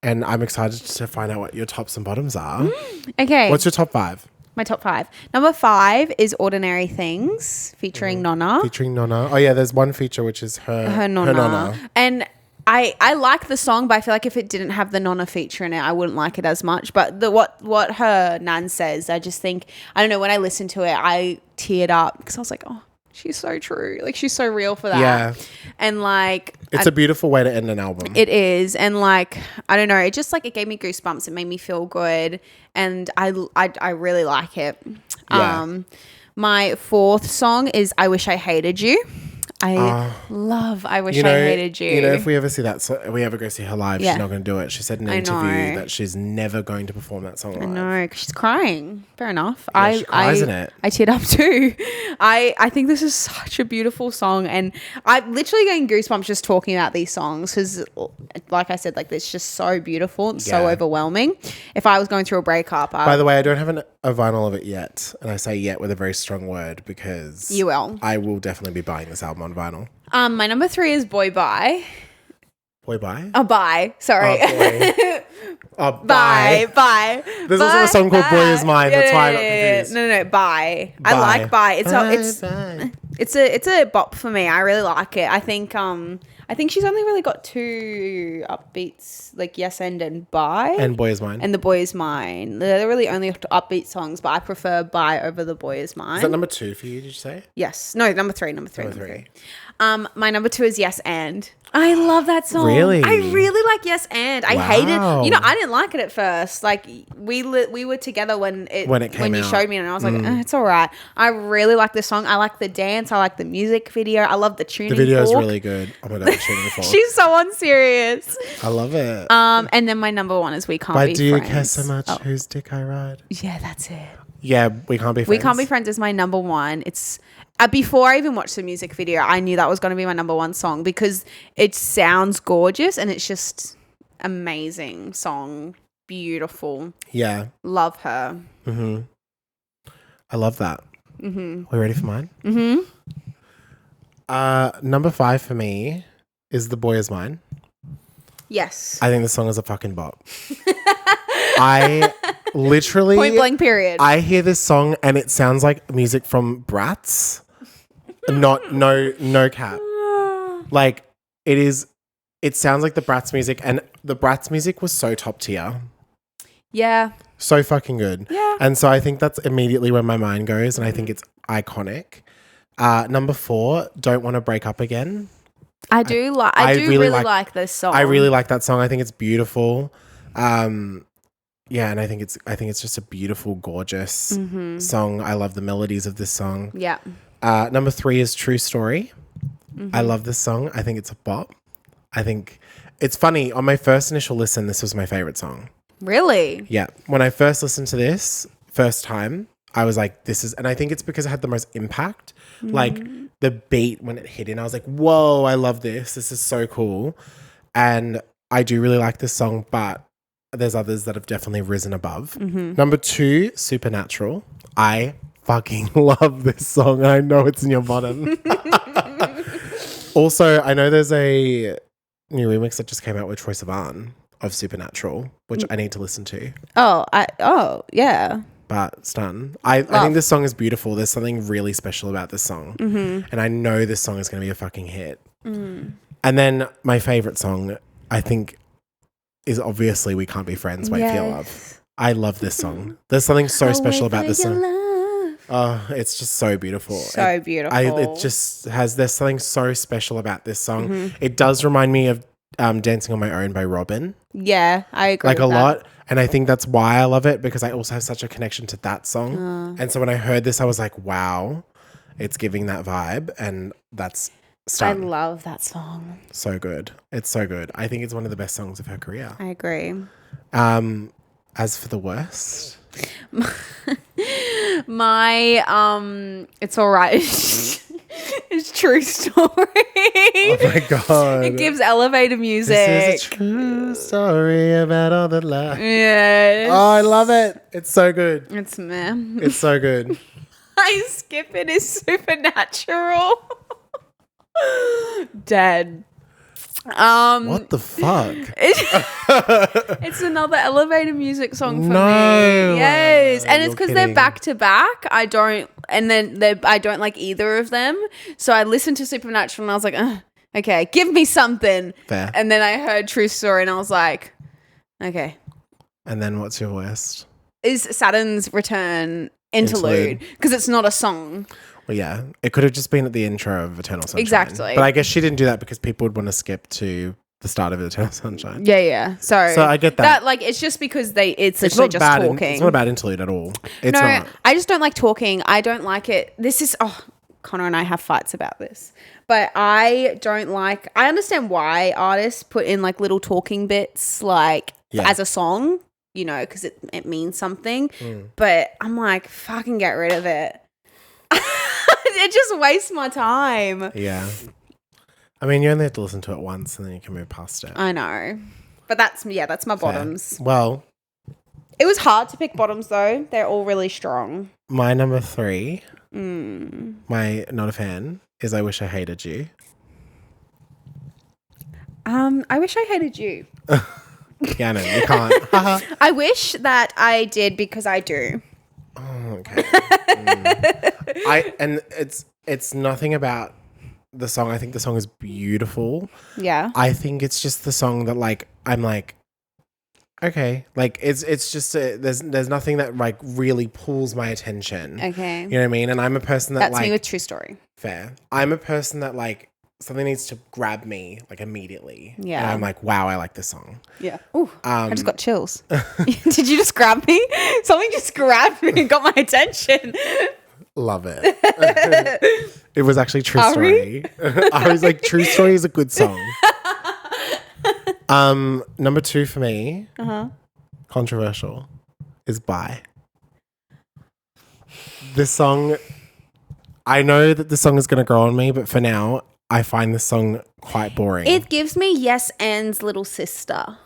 I'm excited to find out what your tops and bottoms are. Okay. What's your top 5? My top 5. Number 5 is Ordinary Things featuring Nonna. Featuring Nonna. Oh yeah, there's one feature which is her Nonna. And I like the song, but I feel like if it didn't have the Nonna feature in it, I wouldn't like it as much. But what her nan says, I just think, I don't know, when I listened to it, I teared up because I was like, oh, she's so true. Like, she's so real for that. Yeah. And like, it's a beautiful way to end an album. It is. And like, I don't know, it just like, it gave me goosebumps. It made me feel good. And I really like it. Yeah. My 4th song is I Wish I Hated You. I love I Wish I Hated You. You know, if we ever see that, we ever go see her live, she's not going to do it. She said in an interview that she's never going to perform that song live. I know, because she's crying. Fair enough. Yeah, she cries in it. I teared up too. I think this is such a beautiful song, and I'm literally getting goosebumps just talking about these songs because, like I said, like it's just so beautiful and so overwhelming. If I was going through a breakup, by the way, I don't have a vinyl of it yet, and I say "yet" with a very strong word because you will. I will definitely be buying this album on vinyl. My number 3 is Boy Bye. Boy Bye? Oh, Bye. Sorry. Oh, Bye. Bye. There's also a song called Boy Is Mine. That's why I got confused. No. Bye. I like Bye. It's a bop for me. I really like it. I think she's only really got 2 upbeats, like Yes and Bye. And Boy Is Mine. And The Boy Is Mine. They're really only upbeat songs, but I prefer Bye over The Boy Is Mine. Is that number 2 for you, did you say? Yes. No, number 3. Number 3. My number 2 is Yes and. I love that song. Really? I really like Yes and. I hated. I didn't like it at first. Like we were together when you showed me, and I was like, it's all right. I really like this song. I like the dance. I like the music video. I love the tuning. The video is really good. Oh my god, the tuning fork. She's so unserious. I love it. And then my number 1 is We Can't Be Friends. Do You Care So Much? Whose Dick I Ride? Yeah, that's it. Yeah, We Can't Be Friends. We Can't Be Friends is my number 1. It's before I even watched the music video, I knew that was going to be my number 1 song because it sounds gorgeous and it's just amazing song. Beautiful. Yeah. Love her. Mm-hmm. I love that. Mm-hmm. Are we ready for mine? Mm-hmm. Number 5 for me is The Boy Is Mine. Yes. I think the song is a fucking bop. I literally... Point blank period. I hear this song and it sounds like music from Bratz. No cap. Like it sounds like the Bratz music, and the Bratz music was so top tier. Yeah. So fucking good. Yeah. And so I think that's immediately where my mind goes, and I think it's iconic. Number 4, Don't Want to Break Up Again. I do really like this song. I really like that song. I think it's beautiful. Yeah, and I think it's just a beautiful, gorgeous song. I love the melodies of this song. Yeah. Number 3 is True Story. I love this song. I think it's a bop. I think it's funny. On my first initial listen, this was my favorite song. Really? Yeah. When I first listened to this first time, I was like, this is, and I think it's because it had the most impact. Like the beat when it hit in, I was like, whoa, I love this. This is so cool. And I do really like this song, but there's others that have definitely risen above. Number 2, Supernatural. I fucking love this song. I know it's in your bottom. Also, I know there's a new remix that just came out with Troye Sivan of Supernatural, which I need to listen to. Oh, yeah. But stun. I think this song is beautiful. There's something really special about this song. And I know this song is going to be a fucking hit. And then my favorite song, I think, is obviously We Can't Be Friends by Feel Love. I love this song. There's something so special about this song. Oh, it's just so beautiful. So beautiful. It just has, there's something so special about this song. It does remind me of Dancing on My Own by Robin. Yeah, I agree like with a that. lot. And I think that's why I love it, because I also have such a connection to that song. And so when I heard this, I was like, wow, it's giving that vibe. And that's stunning. I love that song. So good. It's so good. I think it's one of the best songs of her career. I agree. As for the worst... My it's all right. It's True Story. Oh my god! It gives elevator music. This is a true story about all the love. Yes. Oh, I love it. It's so good. It's meh. It's so good. I skip it. Is Supernatural. Dead. What the fuck? It's another elevator music song for me. No. Yes. And it's because they're kidding. back to back. I don't like either of them. So I listened to Supernatural and I was like, okay, give me something. Fair. And then I heard True Story and I was like, okay. And then what's your worst? Is Saturn's Return interlude? Because it's not a song. Well, yeah. It could have just been at the intro of Eternal Sunshine. Exactly. But I guess she didn't do that because people would want to skip to the start of Eternal Sunshine. Yeah. So I get that. Like, it's just because it's literally just talking. It's not a bad interlude at all. It's not. I just don't like talking. I don't like it. This is, Connor and I have fights about this, but I understand why artists put in like little talking bits like as a song, you know, because it means something. But I'm like, fucking get rid of it. It just wastes my time. Yeah. I mean, you only have to listen to it once and then you can move past it. I know. But that's my bottoms. Well, it was hard to pick bottoms though. They're all really strong. My number 3, my not a fan, is I Wish I Hated You. I Wish I Hated You. Yeah, no, you can't. I wish that I did because I do. Oh, okay. And it's nothing about the song. I think the song is beautiful. Yeah. I think it's just the song that like I'm like, okay, like it's just there's nothing that like really pulls my attention. Okay. You know what I mean? And I'm a person that that's like, me with True Story. Fair. I'm a person that like something needs to grab me like immediately. Yeah. And I'm like, wow, I like this song. Yeah. Ooh, I just got chills. Did you just grab me? Something just grabbed me and got my attention. Love it. It was actually True Story. I was like, True Story is a good song. Number 2 for me, controversial, is Bye. This song, I know that the song is going to grow on me, but for now, I find this song quite boring. It gives me Yes And's little sister.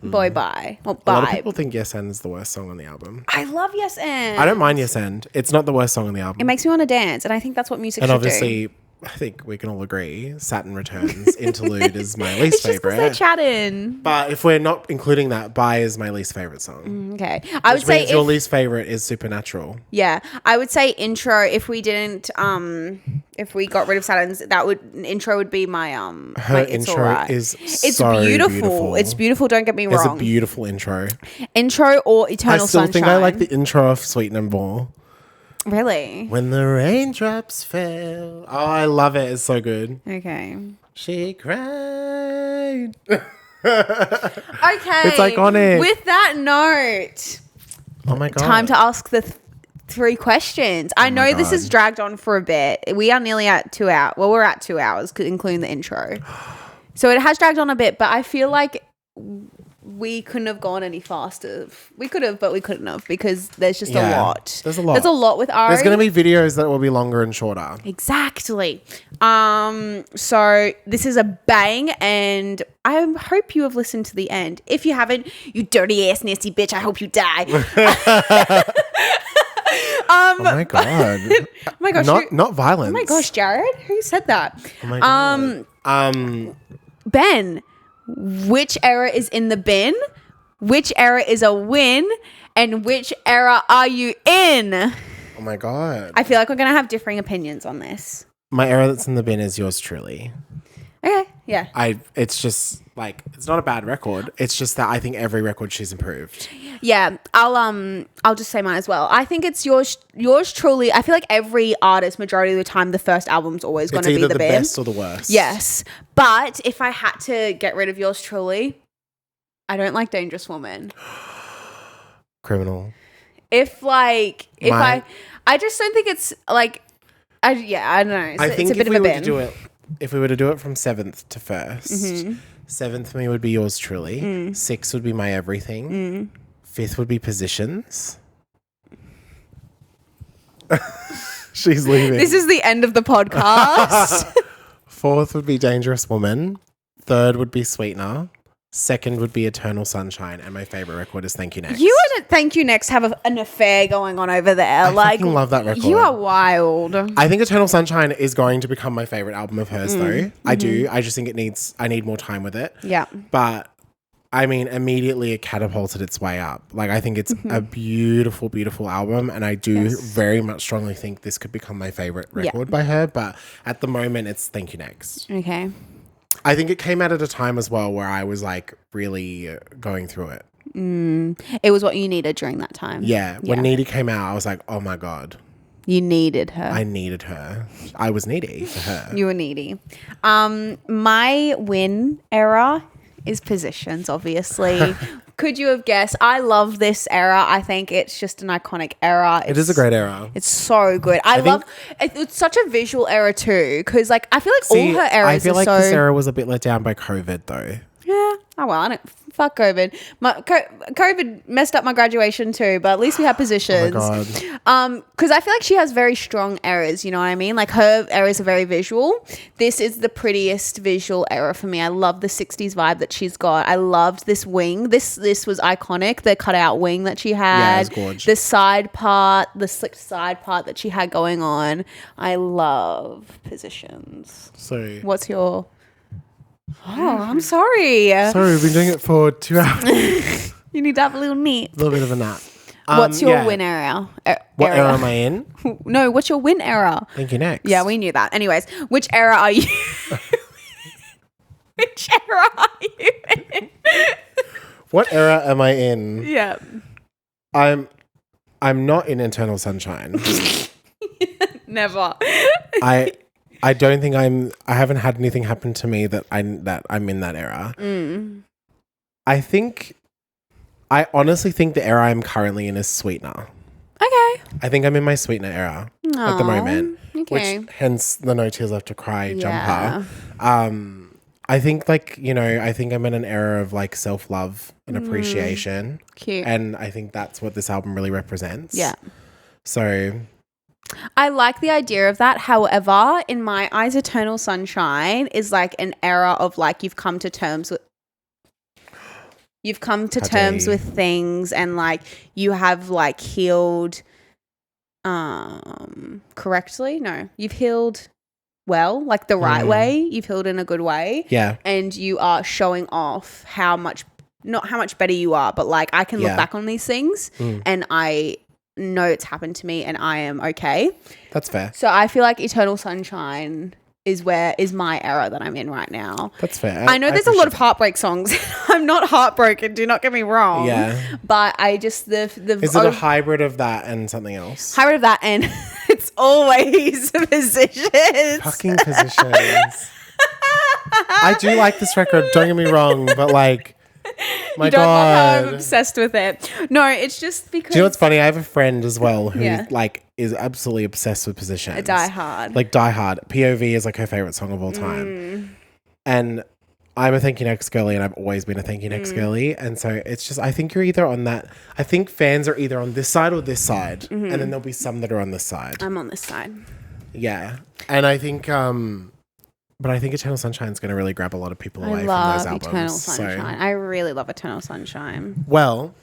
Boy, Bye. Well, A lot of Bye. people think Yes And is the worst song on the album. I love Yes And. I don't mind Yes And. It's not the worst song on the album. It makes me want to dance, and I think that's what music And should obviously, I think we can all agree, Saturn Returns interlude is my least it's just because favorite. they're chatting. But if we're not including that, Bye is my least favorite song. Okay. I would say your least favorite is Supernatural. Yeah. I would say intro, if we didn't if we got rid of Saturn's, intro would be my Her It's intro Alright. is It's so beautiful. It's beautiful, don't get me It's wrong. a beautiful intro. Intro or Eternal I still Sunshine. think I like the intro of Sweetener more. Really? When the raindrops fell. Oh, I love it. It's so good. Okay. She cried. Okay. It's iconic. With that note, Oh my God. time to ask the 3 questions. I know this has dragged on for a bit. We are nearly at 2 hours. Well, we're at 2 hours, including the intro. So it has dragged on a bit, but I feel like we couldn't have gone any faster. We could have, but we couldn't have because there's just a lot. There's a lot. There's a lot with Ari. There's going to be videos that will be longer and shorter. Exactly. So this is a bang, and I hope you have listened to the end. If you haven't, you dirty ass nasty bitch, I hope you die. Oh my God. Oh my gosh. Not violence. Oh my gosh, Jared, who said that? Oh my God. Ben, which era is in the bin? Which era is a win? And which era are you in? Oh my God. I feel like we're going to have differing opinions on this. My era that's in the bin is yours truly. Okay, yeah. It's just like, it's not a bad record. It's just that I think every record she's improved. Yeah, I'll just say mine as well. I think it's yours truly. I feel like every artist, majority of the time, the first album's always going to be It's either the the bin. best or the worst. Yes, but if I had to get rid of yours truly, I don't like Dangerous Woman. Criminal. I just don't think it's like, I don't know. I think it's a bit if of we a were to bin. do it, if we were to do it from 7th to 1st, 7th for me would be yours truly. 6th would be My Everything. 5th would be Positions. She's leaving. This is the end of the podcast. 4th would be Dangerous Woman. 3rd would be Sweetener. 2nd would be Eternal Sunshine. And my favorite record is Thank You Next. You and Thank You Next have an affair going on over there. I fucking love that record. You are wild. I think Eternal Sunshine is going to become my favorite album of hers, though. I do. I just think I need more time with it. Yeah. But I mean, immediately it catapulted its way up. Like, I think it's a beautiful, beautiful album. And I do very much strongly think this could become my favorite record by her. But at the moment, it's Thank You Next. Okay. I think it came out at a time as well where I was like really going through it. It was what you needed during that time. Yeah. When Needy came out, I was like, oh my God. You needed her. I needed her. I was needy for her. You were needy. My win era is Positions, obviously. Could you have guessed? I love this era. I think it's just an iconic era. It is a great era. It's so good. I love it's such a visual era too, because like I feel like all her eras I feel are like so. this era was a bit let down by COVID though. Yeah. Oh well, I don't fuck COVID. COVID messed up my graduation too, but at least we have positions. Oh my god. Because I feel like she has very strong eras. You know what I mean? Like her eras are very visual. This is the prettiest visual era for me. I love the '60s vibe that she's got. I loved this wing. This was iconic. The cutout wing that she had. Yeah, it was gorgeous. The side part, the slicked side part that she had going on. I love positions. So What's your? Oh, I'm sorry. sorry, we've been doing it for 2 hours. You need to have a little nap. A little bit of a nap. What's your win era? What era am I in? No, what's your win era? Thank you, next. Yeah, we knew that. Anyways, which era are you? Which era are you in? What era am I in? Yeah. I'm not in Eternal Sunshine. Never. I don't think I haven't had anything happen to me that I'm in that era. I honestly think the era I'm currently in is Sweetener. Okay. I think I'm in my Sweetener era at the moment. Okay. Which hence the No Tears Left to Cry Yeah. jumper. I think I think I'm in an era of like self-love and appreciation. Cute. And I think that's what this album really represents. Yeah. So I like the idea of that. However, in my eyes, Eternal Sunshine is like an era of like you've come to terms with things and like you have like healed correctly. No, you've healed well, like the right way. You've healed in a good way. Yeah. And you are showing off not how much better you are, but like I can look back on these things and I know it's happened to me and I am okay. That's fair. So I feel like Eternal Sunshine is my era that I'm in right now. That's fair. I know there's a lot of heartbreak songs. I'm not heartbroken, do not get me wrong. Yeah. But I just Is it a hybrid of that and something else? hybrid of that and it's always positions. Fucking positions. I do like this record, don't get me wrong, but like my you don't God. know how I'm obsessed with it. No, it's just because Do you know what's funny? I have a friend as well who Yeah. like is absolutely obsessed with Positions. a Die Hard. Like Die Hard. POV is like her favorite song of all time. And I'm a Thank You Next girly and I've always been a Thank You Next girly. And so it's just, I think you're either on that. I think fans are either on this side or this side. And then there'll be some that are on this side. I'm on this side. Yeah. And I think, but I think Eternal Sunshine is going to really grab a lot of people away from those albums. Eternal Sunshine. I really love Eternal Sunshine. Well,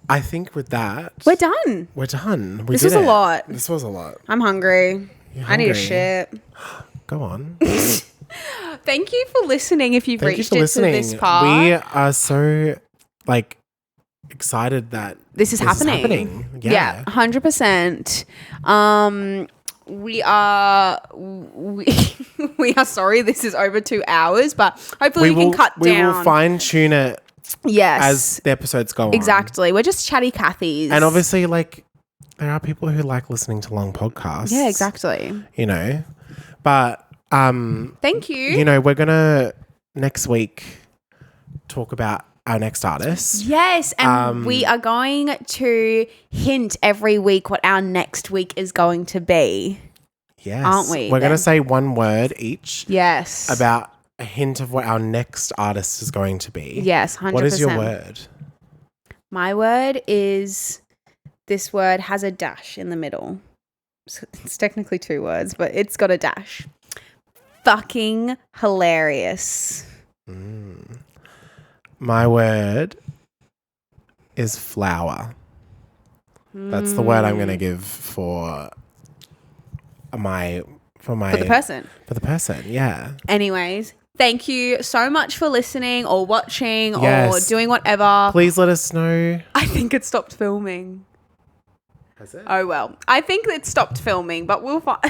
I think with that, We're done. we're done. This was a lot. This was a lot. I'm hungry. You're I need a hungry. shit. Go on. Thank you for listening if you've Thank you reached for it listening. to this part. We are so like excited that this is happening. Yeah. 100%. We are sorry this is over 2 hours, but hopefully we can cut down. We will fine tune it yes. as the episodes go on. Exactly. We're just chatty Cathys. And obviously like there are people who like listening to long podcasts. Yeah, exactly. You know. But thank you. You know, we're gonna next week talk about our next artist. Yes, and we are going to hint every week what our next week is going to be. Yes. Aren't we? We're going to say one word each. Yes. About a hint of what our next artist is going to be. Yes, 100%. What is your word? My word is, this word has a dash in the middle. So it's technically 2 words, but it's got a dash. Fucking hilarious. My word is flower. That's the word I'm going to give for the person. Yeah. Anyways, thank you so much for listening or watching Yes. or doing whatever. Please let us know. I think it stopped filming. Has it? Oh well, I think it stopped filming, but we'll find.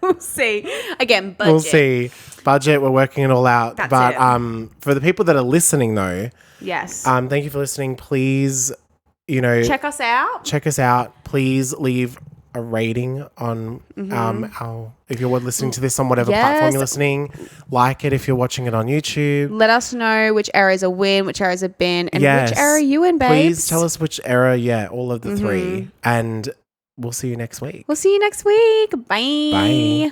We'll see. Again, budget. We'll see. Budget, we're working it all out. That's but it. For the people that are listening though, Yes. thank you for listening. Please, you know, Check us out. check us out. Please leave a rating on our, if you're listening to this on whatever platform you're listening, like it if you're watching it on YouTube. Let us know which era's a win, which era's a bin, and which era are you in, babes. Please tell us which era, all of the three. And we'll see you next week. We'll see you next week. Bye. Bye.